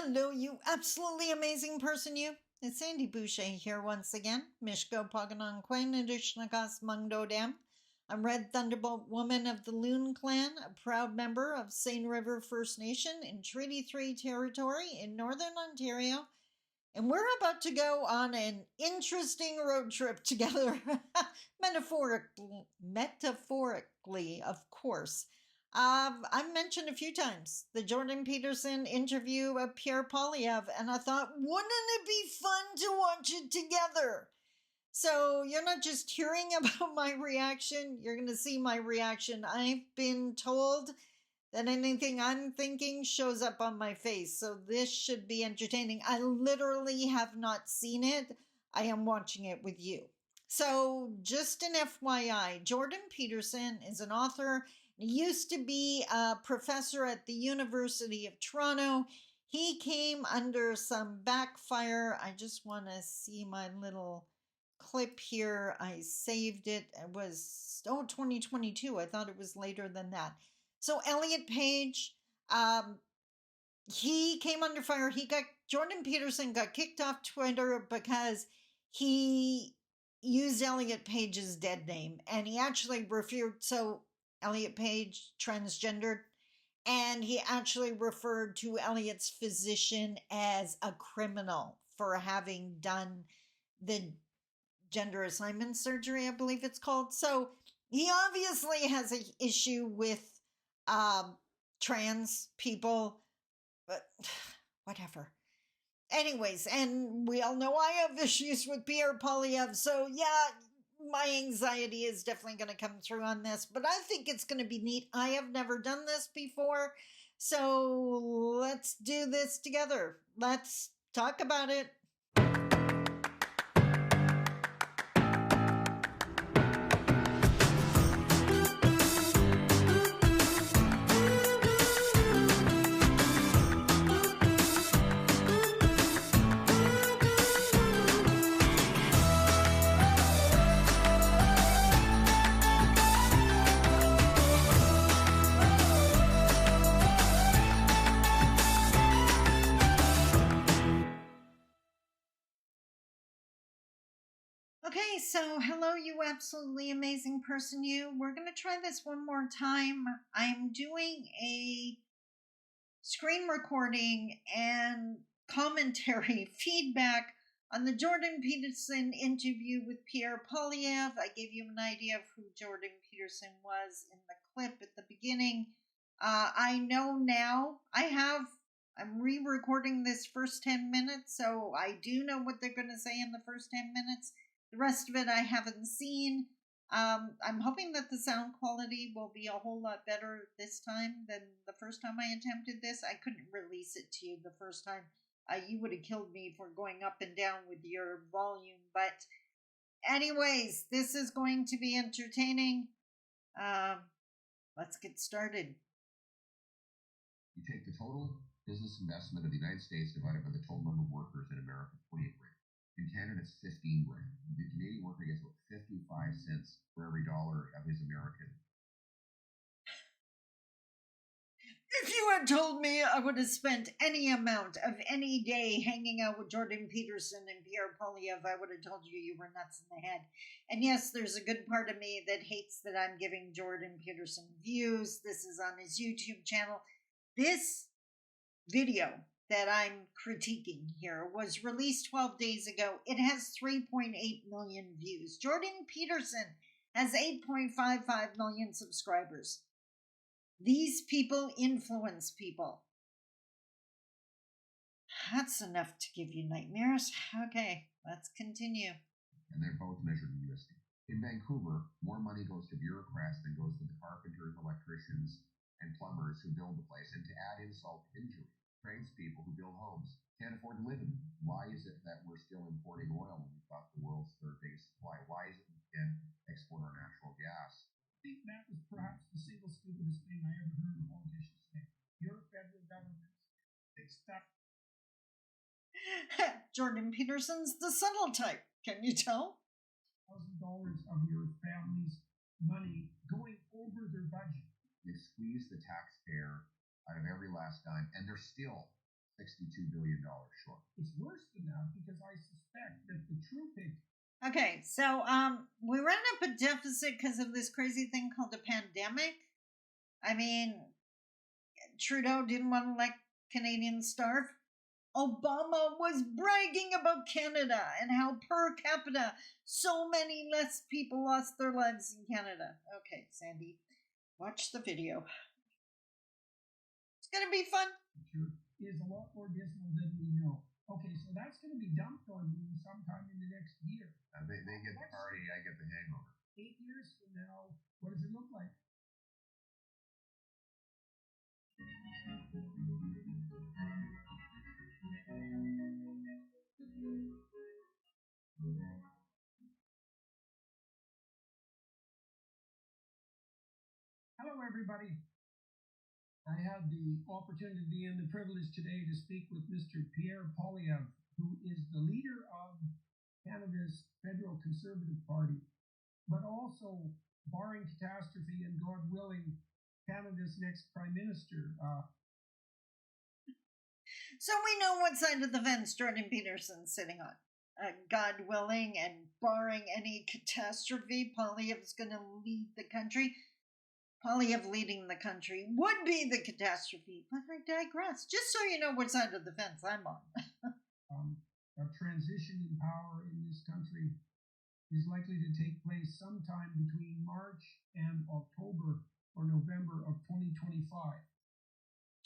Hello, you absolutely amazing person, you. It's Sandy Boucher here once again. Mishko Paganon Quain Adishnakas Mungdo Dam. I'm Red Thunderbolt Woman of the Loon Clan, a proud member of Seine River First Nation in Treaty 3 territory in Northern Ontario. And we're about to go on an interesting road trip together, metaphorically, of course. I've mentioned a few times the Jordan Peterson interview of Pierre Pollieve, and I thought, wouldn't it be fun to watch it together? So you're not just hearing about my reaction, you're going to see my reaction. I've been told that anything I'm thinking shows up on my face, so this should be entertaining. I literally have not seen it. I am watching it with you. So, just an FYI, Jordan Peterson is an author. He used to be a professor at the University of Toronto. He came under some backfire. I just want to see my little clip here. I saved it. It was 2022. I thought it was later than that. So Elliot Page, he came under fire. Jordan Peterson got kicked off Twitter because he used Elliot Page's dead name, and he actually refused. So Elliot Page transgendered, and he actually referred to Elliot's physician as a criminal for having done the gender assignment surgery, I believe it's called. So he obviously has an issue with trans people, but whatever. Anyways, and we all know I have issues with Pierre Pollieve, so yeah, my anxiety is definitely going to come through on this, but I think it's going to be neat. I have never done this before, so let's do this together. Let's talk about it. Okay, so hello, you absolutely amazing person, you. We're going to try this one more time. I'm doing a screen recording and commentary feedback on the Jordan Peterson interview with Pierre Pollieve. I gave you an idea of who Jordan Peterson was in the clip at the beginning. I know now I'm re-recording this first 10 minutes, so I do know what they're going to say in the first 10 minutes. The rest of it I haven't seen. I'm hoping that the sound quality will be a whole lot better this time than the first time I attempted this. I couldn't release it to you the first time. You would have killed me for going up and down with your volume. But anyways, this is going to be entertaining. Let's get started. You take the total business investment of the United States divided by the total number of workers in America, 28 grand. In Canada, it's 15 grand. The Canadian worker gets about 55 cents for every dollar of his American. If you had told me I would have spent any amount of any day hanging out with Jordan Peterson and Pierre Pollieve, I would have told you you were nuts in the head. And yes, there's a good part of me that hates that I'm giving Jordan Peterson views. This is on his YouTube channel. This video that I'm critiquing here was released 12 days ago. It has 3.8 million views. Jordan Peterson has 8.55 million subscribers. These people influence people. That's enough to give you nightmares. Okay, let's continue. And they're both measured in USD. In Vancouver, more money goes to bureaucrats than goes to the carpenters, electricians, and plumbers who build the place. And to add insult to injury, tradespeople who build homes can't afford to live in them. Why is it that we're still importing oil when we've got the world's third biggest supply? Why is it we can't export our natural gas? I think that was perhaps the single stupidest thing I ever heard a politician say. Your federal government, big stuff. Jordan Peterson's the subtle type. Can you tell? $1,000 of your family's money going over their budget. They squeeze the taxpayer out of every last dime, and they're still $62 billion short. It's worse than that because I suspect that the true picture. Okay, so we ran up a deficit because of this crazy thing called a pandemic. I mean, Trudeau didn't want to let Canadians starve. Obama was bragging about Canada and how per capita so many less people lost their lives in Canada. Okay, Sandy, watch the video. It's gonna be fun. Is a lot more dismal than we know. Okay, so that's going to be dumped on you sometime in the next year. They get the party, I get the hangover. 8 years from now, what does it look like? Hello, everybody. I had the opportunity and the privilege today to speak with Mr. Pierre Pollieve, who is the leader of Canada's Federal Conservative Party, but also, barring catastrophe and God willing, Canada's next Prime Minister. So we know what side of the fence Jordan Peterson's sitting on. God willing and barring any catastrophe, Pollieve's going to lead the country. Pollieve leading the country would be the catastrophe, but I digress. Just so you know what side of the fence I'm on. A transition in power in this country is likely to take place sometime between March and October or November of 2025.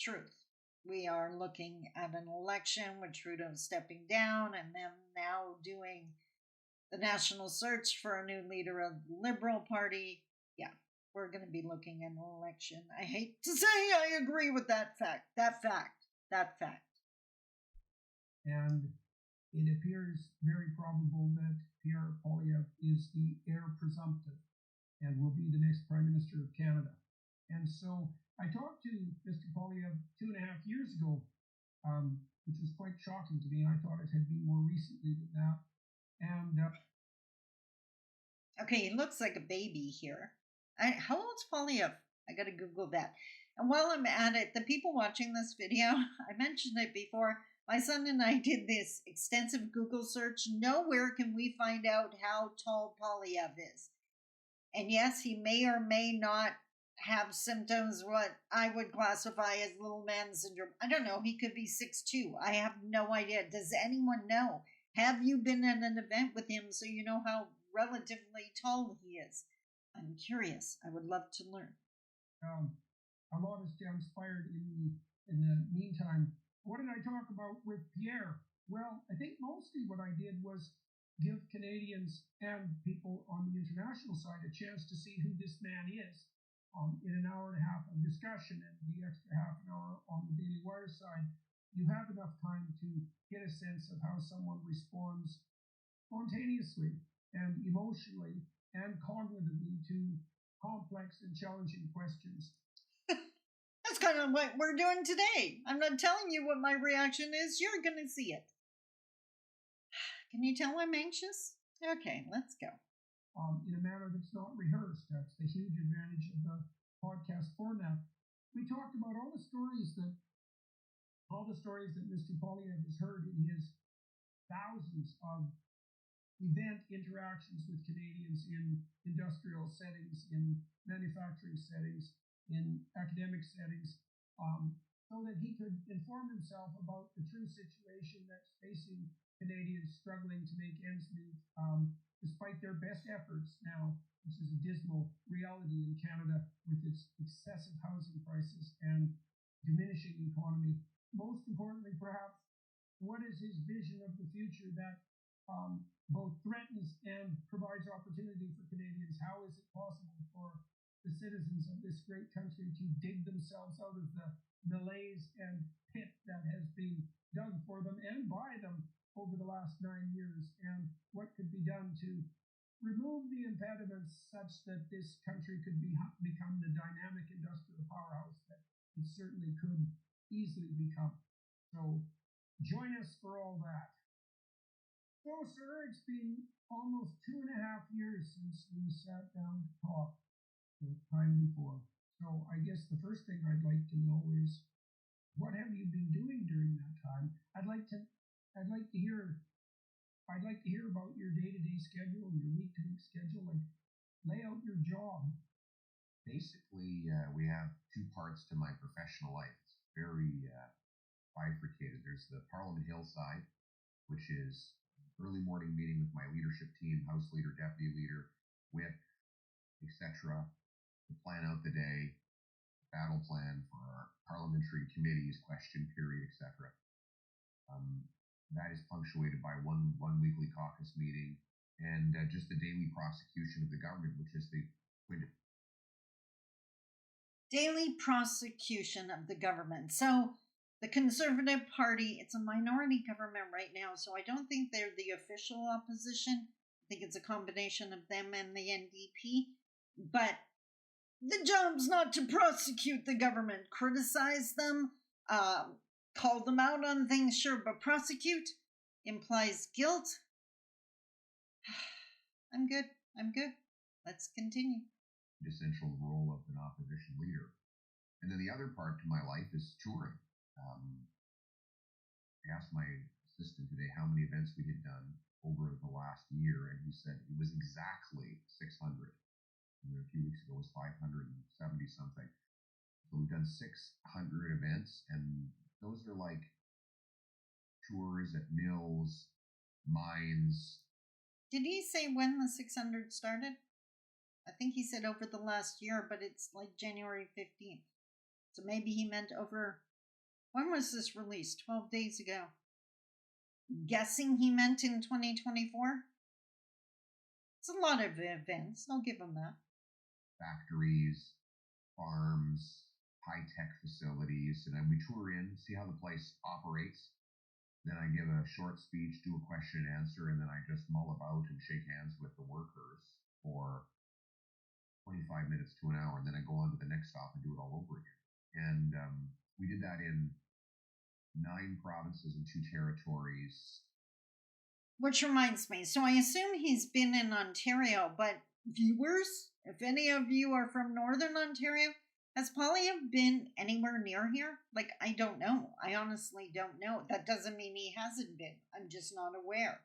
Truth. We are looking at an election with Trudeau stepping down and them now doing the national search for a new leader of the Liberal Party. Yeah, we're going to be looking at an election. I hate to say I agree with that fact. And it appears very probable that Pierre Pollieve is the heir presumptive and will be the next Prime Minister of Canada. And so I talked to Mr. Pollieve 2.5 years ago, which was quite shocking to me. I thought it had been more recently than that. And okay, he looks like a baby here. How old's Pollieve? I gotta Google that. And while I'm at it, the people watching this video, I mentioned it before, my son and I did this extensive Google search. Nowhere can we find out how tall Pollieve is. And yes, he may or may not have symptoms what I would classify as little man syndrome. I don't know. He could be 6'2". I have no idea. Does anyone know? Have you been at an event with him so you know how relatively tall he is? I'm curious. I would love to learn. A lot has transpired in the meantime. What did I talk about with Pierre? Well, I think mostly what I did was give Canadians and people on the international side a chance to see who this man is in an hour and a half of discussion, and the extra half an hour on the Daily Wire side. You have enough time to get a sense of how someone responds spontaneously and emotionally and cognitively to complex and challenging questions. That's kind of what we're doing today. I'm not telling you what my reaction is. You're going to see it. Can you tell I'm anxious? Okay, let's go. In a manner that's not rehearsed. That's the huge advantage of the podcast format. We talked about all the stories that Mr. Pollieve has heard in his thousands of event interactions with Canadians in industrial settings, in manufacturing settings, in academic settings, so that he could inform himself about the true situation that's facing Canadians struggling to make ends meet, despite their best efforts now. This is a dismal reality in Canada with its excessive housing prices and diminishing economy. Most importantly, perhaps, what is his vision of the future that both threatens and provides opportunity for Canadians? How is it possible for the citizens of this great country to dig themselves out of the malaise and pit that has been dug for them and by them over the last 9 years? And what could be done to remove the impediments such that this country could become the dynamic industrial powerhouse that it certainly could easily become? So join us for all that. So, sir, it's been almost 2.5 years since we sat down to talk the time before. So I guess the first thing I'd like to know is, what have you been doing during that time? I'd like to hear about your day-to-day schedule, your week-to-week schedule, like lay out your job. Basically, we have two parts to my professional life. It's very bifurcated. There's the Parliament Hill side, which is early morning meeting with my leadership team, House Leader, Deputy Leader, Whip, etc., to plan out the day, battle plan for our parliamentary committees, question period, etc. That is punctuated by one weekly caucus meeting and just the daily prosecution of the government, which is the daily prosecution of the government. So the Conservative Party, it's a minority government right now, so I don't think they're the official opposition. I think it's a combination of them and the NDP. But the job's not to prosecute the government, criticize them, call them out on things, sure, but prosecute implies guilt. I'm good. Let's continue. Essential role of an opposition leader. And then the other part to my life is touring. I asked my assistant today how many events we had done over the last year, and he said it was exactly 600. And a few weeks ago it was 570 something. So we've done 600 events, and those are like tours at mills, mines. Did he say when the 600 started? I think he said over the last year, but it's like January 15th. So maybe he meant over. When was this released? 12 days ago. Guessing he meant in 2024. It's a lot of events. I'll give him that. Factories, farms, high-tech facilities, and then we tour in, see how the place operates. Then I give a short speech, do a question and answer, and then I just mull about and shake hands with the workers for 25 minutes to an hour, and then I go on to the next stop and do it all over again. And we did that in 9 provinces and 2 territories. Which reminds me, so I assume he's been in Ontario, but viewers, if any of you are from Northern Ontario, has Pollieve been anywhere near here? Like, I don't know. I honestly don't know. That doesn't mean he hasn't been. I'm just not aware.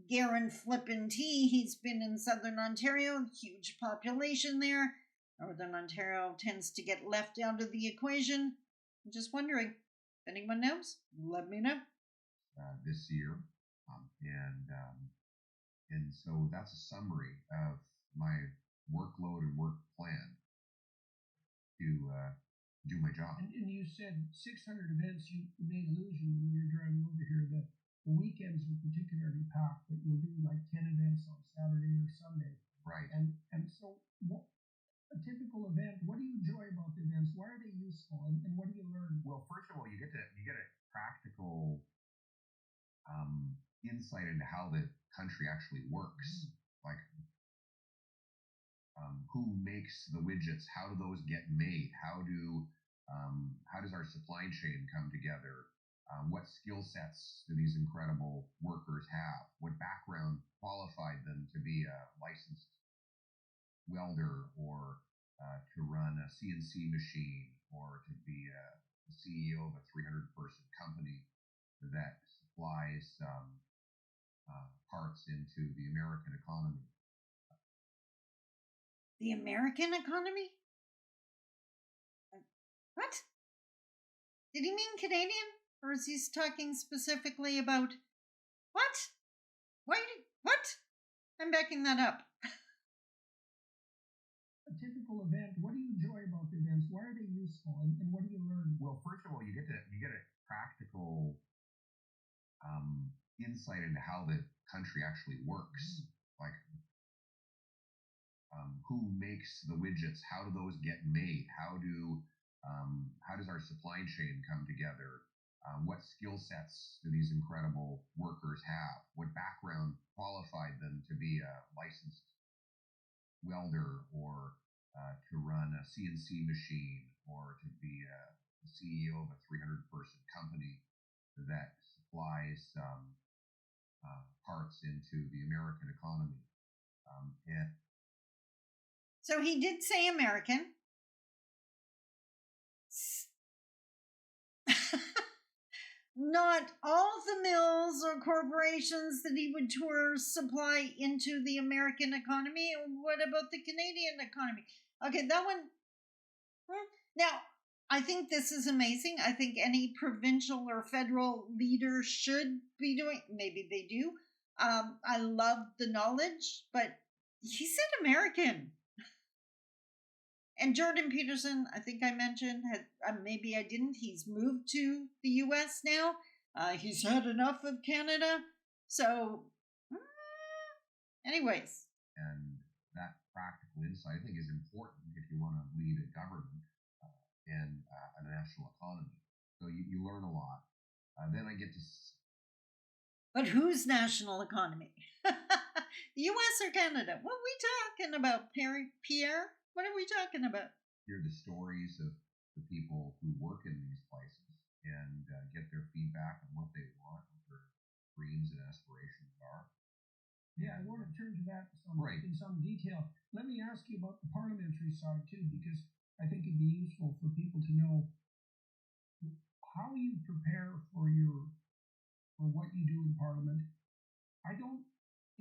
Garen Flippin' T, he's been in Southern Ontario, huge population there. Northern Ontario tends to get left out of the equation. I'm just wondering, if anyone knows, let me know. This year, and so that's a summary of my workload and work plan to do my job. And you said 600 events. You made allusion when you were driving over here that the weekends were particularly packed, that you'll do like 10 events on Saturday or Sunday. Right. And so what, a typical event, what do you enjoy about the events? Why are they useful? And what do you learn? Well, first of all, you get a practical insight into how the country actually works. Like who makes the widgets? How do those get made? How does our supply chain come together? What skill sets do these incredible workers have? What background qualified them to be a licensed welder or to run a CNC machine or to be a CEO of a 300-person company that supplies parts into the American economy? The American economy? What? Did he mean Canadian? Or is he talking specifically about... What? What? I'm backing that up. A typical event, what do you enjoy about the events? Why are they useful? And what do you learn? Well, first of all, you get a practical insight into how the country actually works. Like who makes the widgets? How do those get made? How does our supply chain come together? What skill sets do these incredible workers have? What background qualified them to be a licensed welder or to run a CNC machine or to be a CEO of a 300-person company that supplies parts into the American economy? So he did say American. not all the mills or corporations that he would tour supply into the American economy. What about the Canadian economy? Okay, that one. Now, I think this is amazing. I think any provincial or federal leader should be doing. Maybe they do. I love the knowledge, but he said American. And Jordan Peterson, I think I mentioned, maybe I didn't. He's moved to the U.S. now. He's had enough of Canada. So, anyways. And that practical insight, I think, is important if you want to lead a government and a national economy. So you learn a lot. Then I get to. But whose national economy? The U.S. or Canada? What are we talking about, Pierre? What are we talking about? Hear the stories of the people who work in these places and get their feedback on what they want, what their dreams and aspirations are. Yeah, I want to turn to that in some detail. Let me ask you about the parliamentary side too, because I think it'd be useful for people to know how you prepare for what you do in Parliament.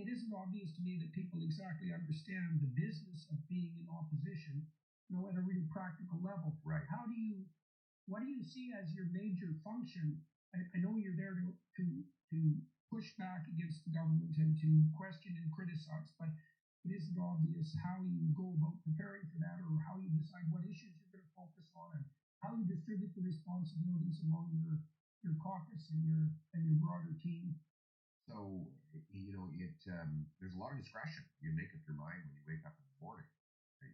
It isn't obvious to me that people exactly understand the business of being in opposition, at a really practical level. Right. What do you see as your major function? I know you're there to push back against the government and to question and criticize, but it isn't obvious how you go about preparing for that, or how you decide what issues you're going to focus on, and how you distribute the responsibilities among your caucus and your broader team. So, there's a lot of discretion. You make up your mind when you wake up in the morning.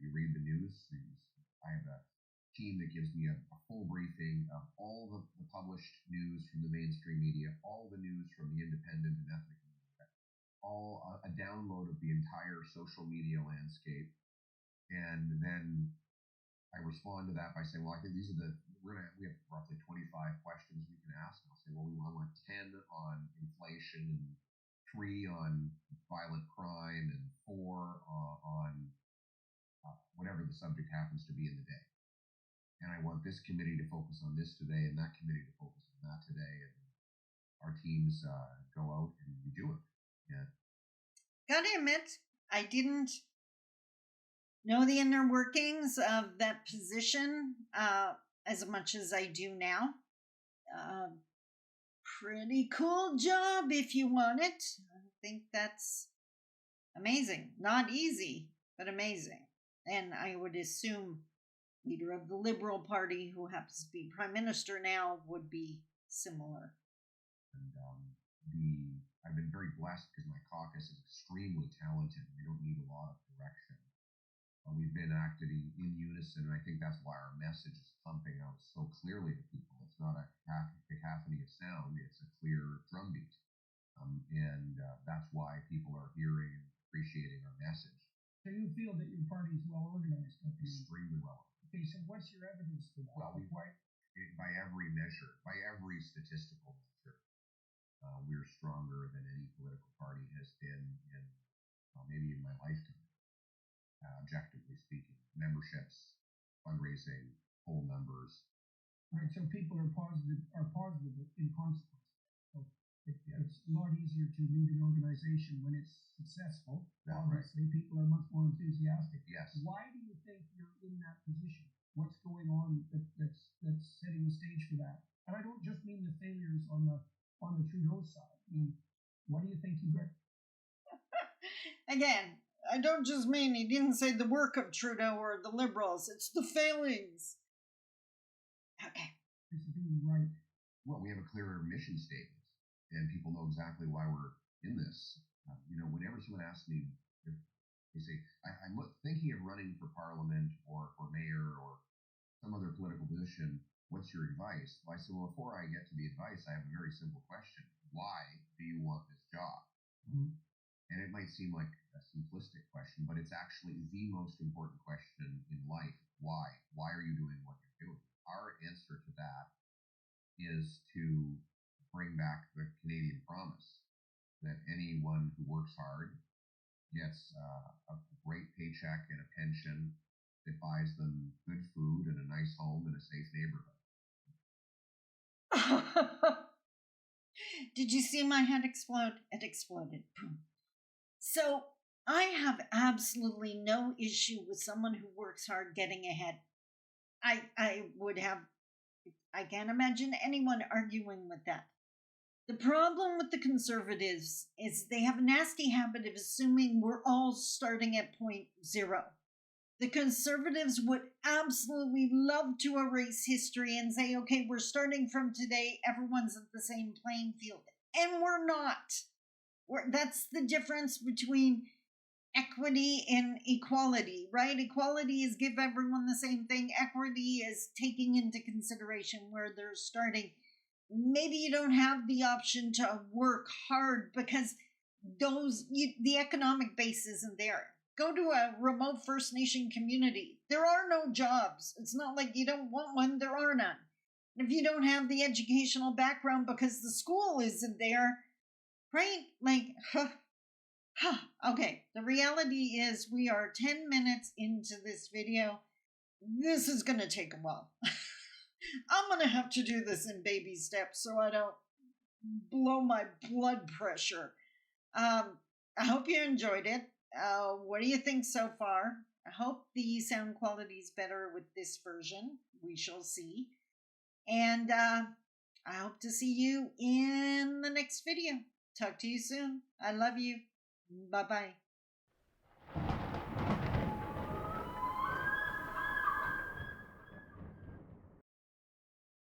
You read the news. I have a team that gives me a full briefing of all the published news from the mainstream media, all the news from the independent and ethnic media, all a download of the entire social media landscape. And then I respond to that by saying, well, I think we have roughly 25 questions we can ask. And I'll say, well, I want 10 on inflation, and 3 on violent crime, and 4 on whatever the subject happens to be in the day. And I want this committee to focus on this today, and that committee to focus on that today. And our teams go out and we do it. Yeah. Gotta admit, I didn't know the inner workings of that position as much as I do now. Pretty cool job if you want it. I think that's amazing. Not easy, but amazing. And I would assume leader of the Liberal Party, who happens to be Prime Minister now, would be similar. And I've been very blessed because my caucus is extremely talented. We don't need a lot of direction. We've been acting in unison, and I think that's why our message is pumping out so clearly to people. It's not a cacophony of sound; it's a clear drumbeat, and that's why people are hearing and appreciating our message. So you feel that your party is well organized? Extremely well. Okay, so what's your evidence for that? Well, by every measure, by every statistical measure, we're stronger than any political party has been in maybe in my lifetime. Objectively speaking, memberships, fundraising, poll numbers. Right, so people are positive in consequence. So it's a lot easier to lead an organization when it's successful. That's obviously, right. People are much more enthusiastic. Yes. Why do you think you're in that position? What's going on that's setting the stage for that? And I don't just mean the failures on the Trudeau side. I mean, what do you think you got? Again, I don't just mean he didn't say the work of Trudeau or the Liberals. It's the failings. Okay. Right. Well, we have a clearer mission statement, and people know exactly why we're in this. Whenever someone asks me, if they say, I'm thinking of running for parliament or for mayor or some other political position, what's your advice? Well, I say, well, before I get to the advice, I have a very simple question. Why do you want this job? Mm-hmm. And it might seem like a simplistic question, but it's actually the most important question in life. Why? Why are you doing what you're doing? Our answer to that is to bring back the Canadian promise that anyone who works hard gets a great paycheck and a pension that buys them good food and a nice home and a safe neighborhood. Did you see my head explode? It exploded. Boom. So I have absolutely no issue with someone who works hard getting ahead. I would have, I can't imagine anyone arguing with that. The problem with the conservatives is they have a nasty habit of assuming we're all starting at point zero. The conservatives would absolutely love to erase history and say, okay, we're starting from today, everyone's at the same playing field. And we're not. That's the difference between equity and equality, right? Equality is give everyone the same thing. Equity is taking into consideration where they're starting. Maybe you don't have the option to work hard because the economic base isn't there. Go to a remote First Nation community. There are no jobs. It's not like you don't want one, there are none. And if you don't have the educational background because the school isn't there, right? Like, okay, the reality is we are 10 minutes into this video. This is going to take a while. I'm going to have to do this in baby steps so I don't blow my blood pressure. I hope you enjoyed it. What do you think so far? I hope the sound quality is better with this version. We shall see. And I hope to see you in the next video. Talk to you soon. I love you. Bye-bye.